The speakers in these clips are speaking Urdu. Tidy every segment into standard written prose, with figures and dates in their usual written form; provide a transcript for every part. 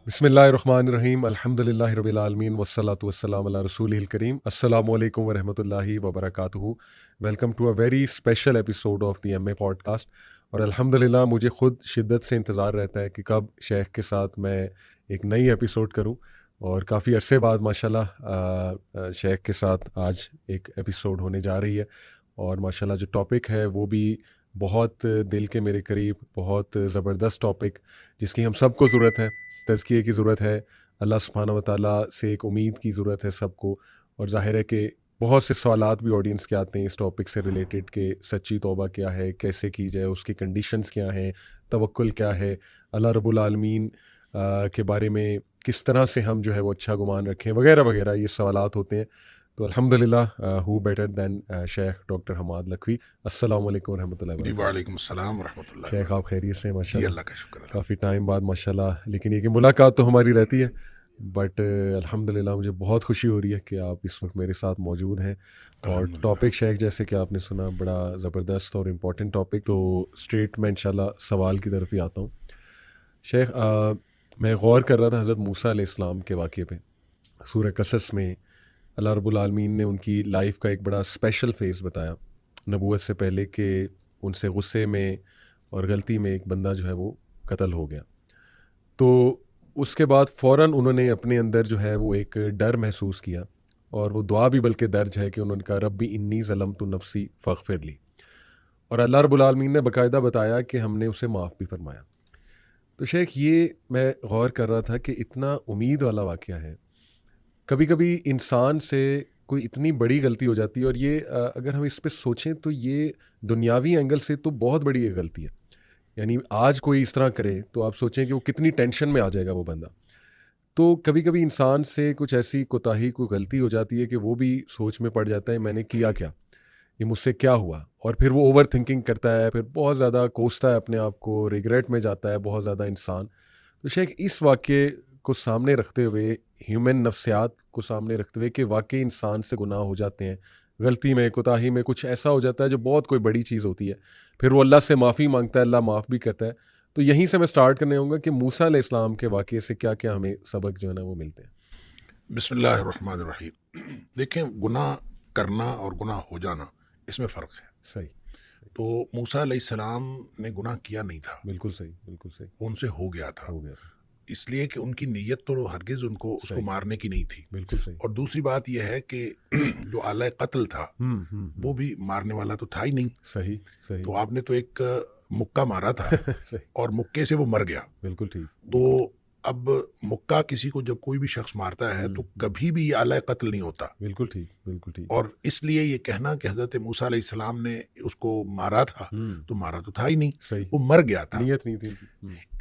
بسم اللہ الرحمن الرحیم الحمد للہ رب العالمین والصلاۃ والسلام علی رسول الکریم السلام علیکم ورحمۃ اللہ وبرکاتہ. Welcome to a very special episode of the M A podcast. اور الحمد للہ مجھے خود شدت سے انتظار رہتا ہے کہ کب شیخ کے ساتھ میں ایک نئی ایپیسوڈ کروں، اور کافی عرصے بعد ماشاءاللہ شیخ کے ساتھ آج ایک ایپیسوڈ ہونے جا رہی ہے. اور ماشاءاللہ جو ٹاپک ہے وہ بھی بہت دل کے میرے قریب، بہت زبردست ٹاپک جس کی ہم سب کو ضرورت ہے. تزکیے کی ضرورت ہے، اللہ سبحانہ و تعالیٰ سے ایک امید کی ضرورت ہے سب کو. اور ظاہر ہے کہ بہت سے سوالات بھی آڈینس کے آتے ہیں اس ٹاپک سے ریلیٹڈ کہ سچی توبہ کیا ہے، کیسے کی جائے، اس کی کنڈیشنز کیا ہیں، توکل کیا ہے، اللہ رب العالمین کے بارے میں کس طرح سے ہم جو ہے وہ اچھا گمان رکھیں، وغیرہ وغیرہ یہ سوالات ہوتے ہیں. تو الحمدللہ ہو بیٹر دین شیخ ڈاکٹر حماد لکھوی. السلام علیکم ورحمۃ اللہ جی وبرکاتہ. وعلیکم السلام ورحمۃ اللہ شیخ آپ وبرکاتہ. خیریت سے؟ جی ماشاءاللہ اللہ کا شکر ہے. کافی ٹائم بعد ماشاءاللہ، لیکن یہ کہ ملاقات تو ہماری رہتی ہے، بٹ الحمدللہ مجھے بہت خوشی ہو رہی ہے کہ آپ اس وقت میرے ساتھ موجود ہیں. اور الحمدللہ. ٹاپک شیخ جیسے کہ آپ نے سنا بڑا زبردست اور امپورٹنٹ ٹاپک. تو اسٹریٹ میں انشاءاللہ سوال کی طرف ہی آتا ہوں. شیخ میں غور کر رہا تھا حضرت موسیٰ علیہ السلام کے واقعے پہ. سورہ قصص میں اللہ رب العالمین نے ان کی لائف کا ایک بڑا اسپیشل فیز بتایا نبوت سے پہلے، کہ ان سے غصے میں اور غلطی میں ایک بندہ جو ہے وہ قتل ہو گیا. تو اس کے بعد فوراً انہوں نے اپنے اندر جو ہے وہ ایک ڈر محسوس کیا، اور وہ دعا بھی بلکہ درج ہے کہ انہوں نے کہا ربی انی ظلمت نفسی فاغفر لی. اور اللہ رب العالمین نے باقاعدہ بتایا کہ ہم نے اسے معاف بھی فرمایا. تو شیخ یہ میں غور کر رہا تھا کہ اتنا امید والا واقعہ ہے. کبھی کبھی انسان سے کوئی اتنی بڑی غلطی ہو جاتی ہے، اور یہ اگر ہم اس پہ سوچیں تو یہ دنیاوی اینگل سے تو بہت بڑی ایک غلطی ہے. یعنی آج کوئی اس طرح کرے تو آپ سوچیں کہ وہ کتنی ٹینشن میں آ جائے گا وہ بندہ. تو کبھی کبھی انسان سے کچھ ایسی کوتاہی، کوئی غلطی ہو جاتی ہے کہ وہ بھی سوچ میں پڑ جاتا ہے میں نے کیا کیا، یہ مجھ سے کیا ہوا. اور پھر وہ اوور تھنکنگ کرتا ہے، پھر بہت زیادہ کوستا ہے اپنے آپ کو، ریگریٹ میں جاتا ہے بہت زیادہ انسان. تو شیخ اس واقعے کو سامنے رکھتے ہوئے، ہیومن نفسیات کو سامنے رکھتے ہوئے کہ واقعی انسان سے گناہ ہو جاتے ہیں، غلطی میں، کوتاہی میں کچھ ایسا ہو جاتا ہے جو بہت کوئی بڑی چیز ہوتی ہے، پھر وہ اللہ سے معافی مانگتا ہے، اللہ معاف بھی کرتا ہے. تو یہیں سے میں سٹارٹ کرنے ہوں گا کہ موسیٰ علیہ السلام کے واقعے سے کیا کیا ہمیں سبق جو ہے نا وہ ملتے ہیں. بسم اللہ الرحمن الرحیم. دیکھیں، گناہ کرنا اور گناہ ہو جانا اس میں فرق ہے. صحیح. تو موسیٰ علیہ السلام نے گناہ کیا نہیں تھا، بالکل صحیح، بالکل صحیح. وہ ان سے ہو گیا تھا، ہو گیا. اس لیے کہ ان کی نیت تو ہرگز اس کو صحیح. مارنے کی نہیں تھی. بالکل صحیح. اور دوسری بات یہ ہے کہ جو آلہ قتل تھا وہ بھی مارنے والا تو تھا ہی نہیں. صحیح صحیح. تو آپ نے تو ایک مکہ مارا تھا صحیح. اور مکے سے وہ مر گیا. بالکل ٹھیک. تو اب مکہ کسی کو جب کوئی بھی شخص مارتا ہے تو کبھی بھی یہ آلہ قتل نہیں ہوتا. بالکل ٹھیک، بالکل ٹھیک. اور اس لیے یہ کہنا کہ حضرت موسیٰ علیہ السلام نے اس کو مارا تھا، تو مارا تو تھا ہی نہیں، صحیح. وہ مر گیا تھا. نیت نہیں تھی.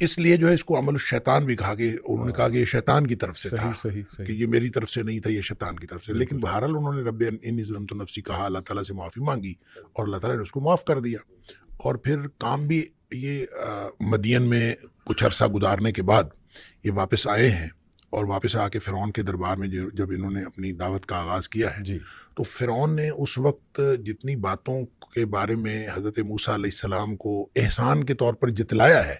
اس لیے جو ہے اس کو عمل الشیطان بھی کہا کہ انہوں نے کہا کہ یہ شیطان کی طرف سے تھا، صحیح صحیح کہ صحیح. یہ میری طرف سے نہیں تھا، یہ شیطان کی طرف سے. لیکن بہرحال انہوں نے رب انی ظلمت نفسی کہا، اللہ تعالیٰ سے معافی مانگی، اور اللہ تعالیٰ نے اس کو معاف کر دیا. اور پھر کام بھی یہ مدین میں کچھ عرصہ گزارنے کے بعد یہ واپس آئے ہیں، اور واپس آ کے فرعون کے دربار میں جب انہوں نے اپنی دعوت کا آغاز کیا ہے، جی. تو فرعون نے اس وقت جتنی باتوں کے بارے میں حضرت موسیٰ علیہ السلام کو احسان کے طور پر جتلایا ہے،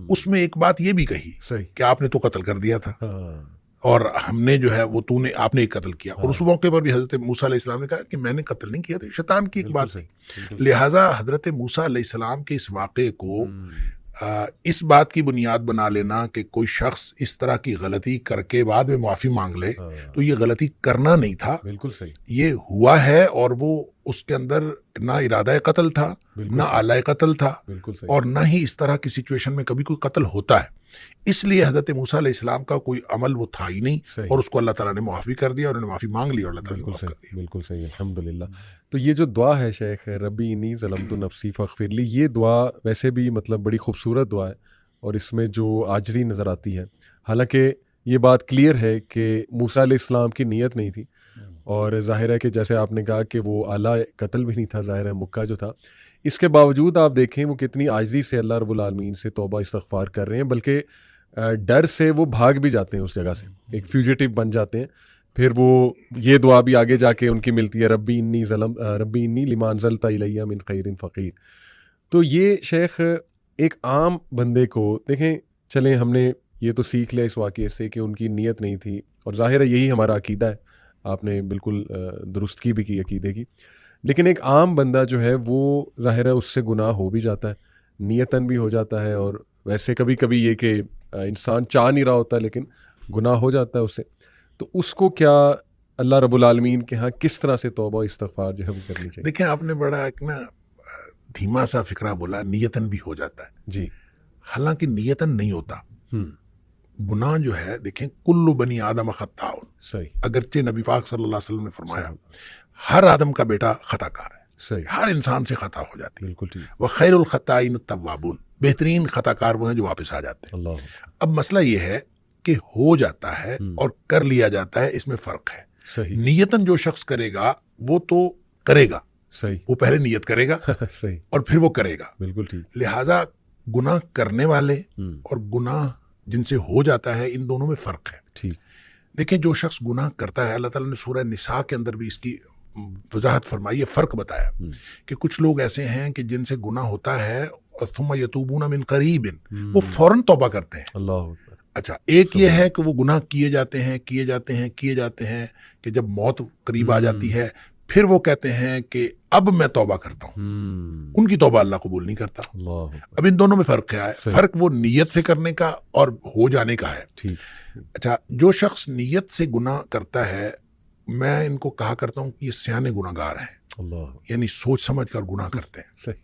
اس میں ایک بات یہ بھی کہی صحیح. کہ آپ نے تو قتل کر دیا تھا، ہاں. اور ہم نے جو ہے وہ آپ نے ایک قتل کیا. اور اس موقع پر بھی حضرت موسیٰ علیہ السلام نے کہا کہ میں نے قتل نہیں کیا تھا، شیطان کی ایک بات تھی. لہٰذا حضرت موسیٰ علیہ السلام کے اس واقعے کو اس بات کی بنیاد بنا لینا کہ کوئی شخص اس طرح کی غلطی کر کے بعد میں معافی مانگ لے، تو یہ غلطی کرنا نہیں تھا، بالکل صحیح. یہ ہوا ہے. اور وہ اس کے اندر نہ ارادہ قتل تھا، نہ آلہ قتل تھا، بالکل صحیح. اور نہ ہی اس طرح کی سچویشن میں کبھی کوئی قتل ہوتا ہے. اس لیے حضرت موسیٰ علیہ السلام کا کوئی عمل وہ تھا ہی نہیں، صحیح. اور اس کو اللہ تعالیٰ نے معاف بھی کر دیا، اور انہوں نے معافی مانگ لی، اور اللہ تعالیٰ نے معاف کر دیا. بالکل صحیح. الحمدللہ. تو یہ جو دعا ہے شیخ ربی انی ظلمت نفسی فاغفر لی، یہ دعا ویسے بھی مطلب بڑی خوبصورت دعا ہے، اور اس میں جو عاجزی نظر آتی ہے. حالانکہ یہ بات کلیئر ہے کہ موسیٰ علیہ السلام کی نیت نہیں تھی، اور ظاہر ہے کہ جیسے آپ نے کہا کہ وہ آلہ قتل بھی نہیں تھا، ظاہر ہے مکہ جو تھا. اس کے باوجود آپ دیکھیں وہ کتنی عاجزی سے اللہ رب العالمین سے توبہ استغفار کر رہے ہیں، بلکہ ڈر سے وہ بھاگ بھی جاتے ہیں اس جگہ سے، ایک فیوجیٹو بن جاتے ہیں. پھر وہ یہ دعا بھی آگے جا کے ان کی ملتی ہے ربی انی لما انزلت الیہ من خیر فقیر. تو یہ شیخ ایک عام بندے کو دیکھیں، چلیں ہم نے یہ تو سیکھ لیا اس واقعے سے کہ ان کی نیت نہیں تھی، اور ظاہر ہے یہی ہمارا عقیدہ ہے، آپ نے بالکل درستگی بھی کی عقیدے کی. لیکن ایک عام بندہ جو ہے وہ ظاہر ہے اس سے گناہ ہو بھی جاتا ہے، نیتاً بھی ہو جاتا ہے، اور ویسے کبھی کبھی یہ کہ انسان چاہ نہیں رہا ہوتا لیکن گناہ ہو جاتا ہے اس سے. تو اس کو کیا اللہ رب العالمین کے ہاں کس طرح سے توبہ و استغفار جو ہے وہ کرنی چاہیے؟ دیکھیں آپ نے بڑا ایک نا دھیما سا فکرہ بولا، نیتاً بھی ہو جاتا ہے. جی. حالانکہ نیتاً نہیں ہوتا. گناہ جو ہے دیکھیں کل بنی آدم خطاء، صحیح. اگرچہ نبی پاک صلی اللہ علیہ وسلم نے فرمایا ہر آدم کا بیٹا خطا کار ہے، صحیح. ہر انسان سے خطا ہو جاتی ہے. بالکل ٹھیک. وخیر الخطائین التوابون، بہترین خطا کار وہ ہیں جو واپس آ جاتے ہیں. اللہ. اب مسئلہ یہ ہے کہ ہو جاتا ہے اور کر لیا جاتا ہے، اس میں فرق ہے. صحیح. نیتاً جو شخص کرے گا وہ تو کرے گا، صحیح. وہ پہلے نیت کرے گا صحیح. اور پھر وہ کرے گا. بالکل ٹھیک. لہٰذا گناہ کرنے والے اور گناہ جن سے ہو جاتا ہے ان دونوں میں فرق ہے. ٹھیک. دیکھیں جو شخص گناہ کرتا ہے، اللہ تعالیٰ نے سورہ نساء کے اندر بھی اس کی وضاحت فرمائی ہے، فرق بتایا کہ کچھ لوگ ایسے ہیں کہ جن سے گناہ ہوتا ہے ثم یتوبون من قریب، وہ فوراً توبہ کرتے ہیں. اللہ. اچھا، ایک یہ ہے کہ وہ گناہ کیے جاتے ہیں کہ جب موت قریب آ جاتی ہے پھر وہ کہتے ہیں کہ اب میں توبہ کرتا ہوں. ان کی توبہ اللہ قبول نہیں کرتا. اب ان دونوں میں فرق کیا ہے؟ فرق وہ نیت سے کرنے کا اور ہو جانے کا ہے. اچھا، جو شخص نیت سے گناہ کرتا ہے، میں ان کو کہا کرتا ہوں کہ یہ سیانے گناہ گار ہیں، یعنی سوچ سمجھ کر گناہ کرتے ہیں.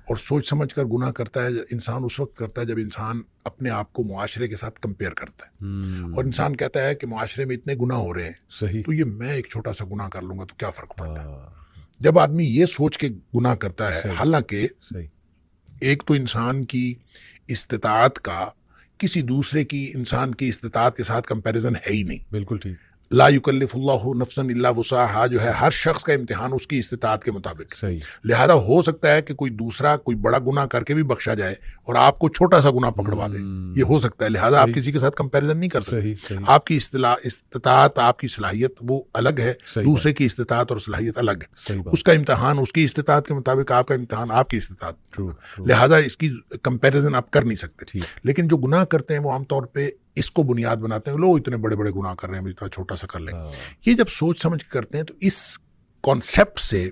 اور سوچ سمجھ کر گناہ کرتا ہے انسان اس وقت کرتا ہے جب انسان اپنے آپ کو معاشرے کے ساتھ کمپیئر کرتا ہے، اور انسان کہتا ہے کہ معاشرے میں اتنے گناہ ہو رہے ہیں تو یہ میں ایک چھوٹا سا گناہ کر لوں گا تو کیا فرق پڑتا ہے. جب آدمی یہ سوچ کے گناہ کرتا ہے، حالانکہ ایک تو انسان کی استطاعت کا کسی دوسرے کی انسان کی استطاعت کے ساتھ کمپیریزن ہے ہی نہیں. بالکل ٹھیک. لا یکلف اللہ نفسا الا وسعها جو ہے ہر شخص کا امتحان اس کی استطاعت کے مطابق. لہذا ہو سکتا ہے کہ کوئی دوسرا کوئی بڑا گناہ کر کے بھی بخشا جائے اور آپ کو چھوٹا سا گناہ پکڑوا دے، یہ ہو سکتا ہے. لہذا آپ کسی کے ساتھ کمپیریزن نہیں کر سکتے. آپ کی استطاعت، آپ کی صلاحیت وہ الگ ہے، دوسرے کی استطاعت اور صلاحیت الگ ہے. اس کا امتحان اس کی استطاعت کے مطابق، آپ کا امتحان آپ کی استطاعت. لہذا اس کی کمپیریزن آپ کر نہیں سکتے. لیکن جو گناہ کرتے ہیں وہ عام طور پہ اس کو بنیاد بناتے ہیں، لوگ اتنے بڑے بڑے گناہ کر رہے ہیں، اتنا چھوٹا سا کر لیں. یہ جب سوچ سمجھ کے کرتے ہیں تو اس کانسیپٹ سے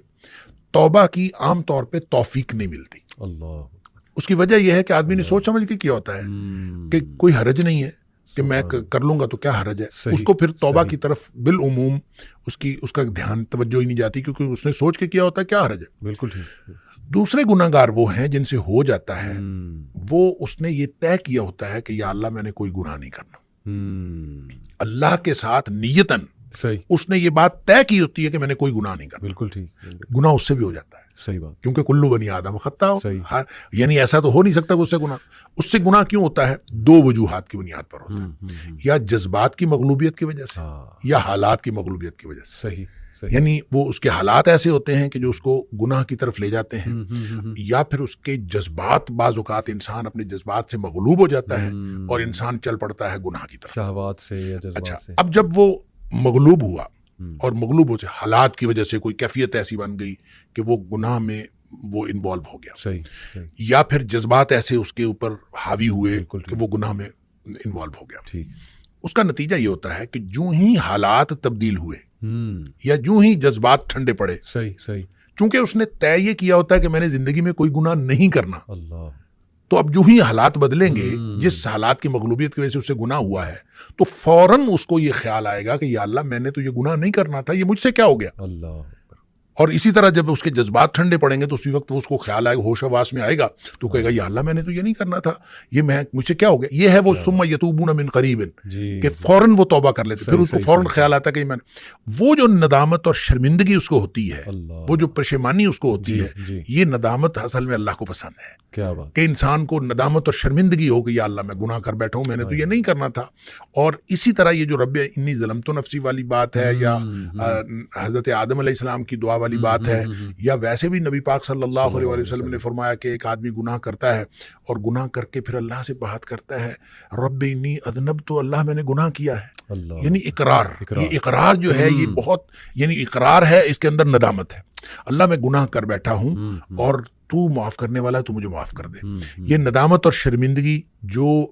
توبہ کی عام طور پہ توفیق نہیں ملتی. اللہ. اس کی وجہ یہ ہے کہ آدمی نے سوچ سمجھ کے کیا ہوتا ہے کہ کوئی حرج نہیں ہے کہ میں کر لوں گا تو کیا حرج ہے. اس کو پھر توبہ کی طرف بالعموم اس کا دھیان توجہ ہی نہیں جاتی، کیونکہ اس نے سوچ کے کیا ہوتا ہے کیا حرج ہے. بالکل ٹھیک. دوسرے گناہ گار وہ ہیں جن سے ہو جاتا ہے، وہ اس نے یہ طے کیا ہوتا ہے کہ یا اللہ میں نے کوئی گناہ نہیں کرنا. اللہ کے ساتھ نیتاً اس نے یہ بات طے کی ہوتی ہے کہ میں نے کوئی گناہ نہیں کرنا. بالکل ٹھیک. گناہ اس سے بھی ہو جاتا ہے. صحیح بات. کیونکہ کلو بنی آدم خطا ہو، یعنی ایسا تو ہو نہیں سکتا کہ اس سے گناہ کیوں ہوتا ہے؟ دو وجوہات کی بنیاد پر ہوتا ہے، یا جذبات کی مغلوبیت کی وجہ سے یا حالات کی مغلوبیت کی وجہ سے. صحیح. یعنی وہ اس کے حالات ایسے ہوتے ہیں کہ جو اس کو گناہ کی طرف لے جاتے ہیں، یا پھر اس کے جذبات، بعض اوقات انسان اپنے جذبات سے مغلوب ہو جاتا ہے اور انسان چل پڑتا ہے گناہ کی طرف، شہوات سے یا جذبات سے. اچھا، اب جب وہ مغلوب ہوا اور مغلوب ہو جائے حالات کی وجہ سے کوئی کیفیت ایسی بن گئی کہ وہ گناہ میں وہ انوالو ہو گیا. صحیح. یا پھر جذبات ایسے اس کے اوپر حاوی ہوئے کہ وہ گناہ میں انوالو ہو گیا. اس کا نتیجہ یہ ہوتا ہے کہ جو ہی حالات تبدیل ہوئے یا جو ہی جذبات ٹھنڈے پڑے، صحیح، چونکہ اس نے طے یہ کیا ہوتا ہے کہ میں نے زندگی میں کوئی گناہ نہیں کرنا. اللہ. تو اب جو ہی حالات بدلیں گے، جس حالات کی مغلوبیت کی وجہ سے اسے گناہ ہوا ہے، تو فوراً اس کو یہ خیال آئے گا کہ یا اللہ میں نے تو یہ گناہ نہیں کرنا تھا، یہ مجھ سے کیا ہو گیا. اللہ. اور اسی طرح جب اس کے جذبات ٹھنڈے پڑیں گے تو اسی وقت اس کو خیال آئے گا، ہوش حواس میں آئے گا، تو کہے گا یا اللہ میں نے تو یہ نہیں کرنا تھا، یہ مجھ سے کیا ہو گیا. یہ ہے وہ ثم یتوبون من قریب، کہ فوراً وہ توبہ کر لیتے. پھر اس کو فوراً خیال آتا کہ وہ جو ندامت اور شرمندگی اس کو ہوتی ہے، وہ جو پشیمانی اس کو ہوتی ہے، یہ ندامت اصل میں اللہ کو پسند ہے. کیا بات. کہ انسان کو ندامت اور شرمندگی ہو کہ یا اللہ میں گناہ کر بیٹھا ہوں، میں نے تو یہ نہیں کرنا تھا. اور اسی طرح یہ جو رب انی ظلمت نفسی والی بات ہے، یا حضرت آدم علیہ السلام کی دعا والی بات ہے، یا ویسے بھی نبی پاک صلی اللہ علیہ وسلم نے فرمایا کہ ایک آدمی گناہ کرتا ہے اور گناہ کر کے پھر اللہ سے بات کرتا ہے رب انی اذنبت، تو اللہ میں نے گناہ کیا ہے. یعنی اقرار. یہ اقرار جو ہے یہ بہت، یعنی اقرار ہے، اس کے اندر ندامت ہے. اللہ میں گناہ کر بیٹھا ہوں اور تو معاف کرنے والا ہے، تو مجھے معاف کر دے. یہ ندامت اور شرمندگی جو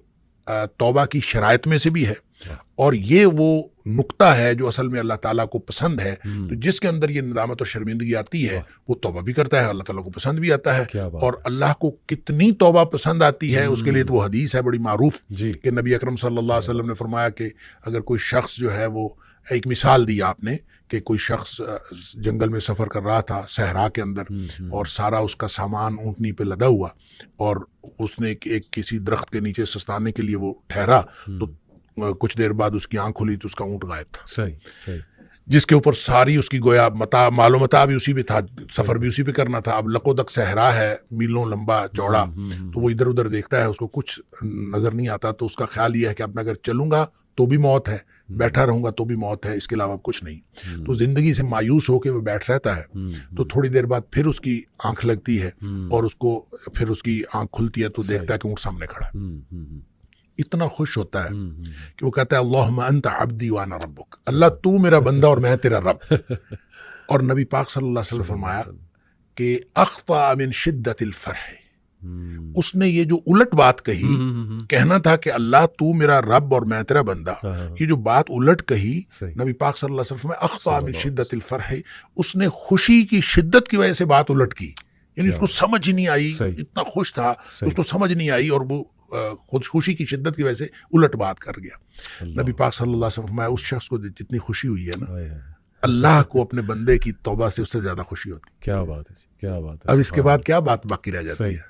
توبہ کی شرائط میں سے بھی ہے، اور یہ وہ نقطہ ہے جو اصل میں اللہ تعالیٰ کو پسند ہے. تو جس کے اندر یہ ندامت اور شرمندگی آتی ہے وہ توبہ بھی کرتا ہے، اللہ تعالیٰ کو پسند بھی آتا ہے. اور اللہ کو کتنی توبہ پسند آتی ہے اس کے لیے تو وہ حدیث ہے بڑی معروف کہ نبی اکرم صلی اللہ علیہ وسلم نے فرمایا کہ اگر کوئی شخص جو ہے وہ، ایک مثال دی آپ نے کہ کوئی شخص جنگل میں سفر کر رہا تھا صحرا کے اندر، اور سارا اس کا سامان اونٹنی پہ لدا ہوا، اور اس نے ایک کسی درخت کے نیچے سستانے کے لیے وہ ٹھہرا، تو کچھ دیر بعد اس کی آنکھ کھلی تو اس کا اونٹ غائب تھا. صحیح. جس کے اوپر ساری اس کی گویا مال و متاع بھی اسی پہ تھا، سفر بھی اسی پہ کرنا تھا. اب لقودق صحرا ہے، میلوں لمبا چوڑا، تو وہ ادھر ادھر دیکھتا ہے، اس کو کچھ نظر نہیں آتا. تو اس کا خیال یہ ہے کہ اب میں اگر چلوں گا تو بھی موت ہے، بیٹھا رہوں گا تو بھی موت ہے، اس کے علاوہ کچھ نہیں. تو زندگی سے مایوس ہو کے وہ بیٹھ رہتا ہے. تو تھوڑی دیر بعد پھر اس کی آنکھ لگتی ہے، اور اس کو پھر اس کی آنکھ کھلتی ہے تو دیکھتا ہے کہ اونٹ سامنے کھڑا ہے. اتنا خوش ہوتا ہے کہ وہ کہتا ہے اللہم انت عبدی وانا ربک، اللہ تو میرا بندہ اور میں تیرا رب. اور نبی پاک صلی اللہ علیہ وسلم فرمایا کہ اخطأ من شدت الفرح، اس نے یہ جو الٹ بات کہی، کہنا تھا کہ اللہ تو میرا رب اور میں تیرا بندہ، یہ جو بات الٹ کہی نبی پاک صلی اللہ علیہ وسلم فرمایا اخطأ من شدت الفرح، اس نے خوشی کی شدت کی وجہ سے بات الٹ کی. یعنی اس کو سمجھ ہی نہیں آئی، اتنا خوش تھا اس کو سمجھ نہیں آئی، اور وہ خوشی کی شدت کی وجہ سے الٹ بات کر گیا. نبی پاک صلی اللہ علیہ وسلم فرمایا اس شخص کو جتنی خوشی ہوئی ہے نا، اللہ کو اپنے بندے کی توبہ سے اس سے زیادہ خوشی ہوتی. کیا بات ہے، کیا بات ہے. اب اس کے بعد کیا بات باقی رہ جاتی ہے؟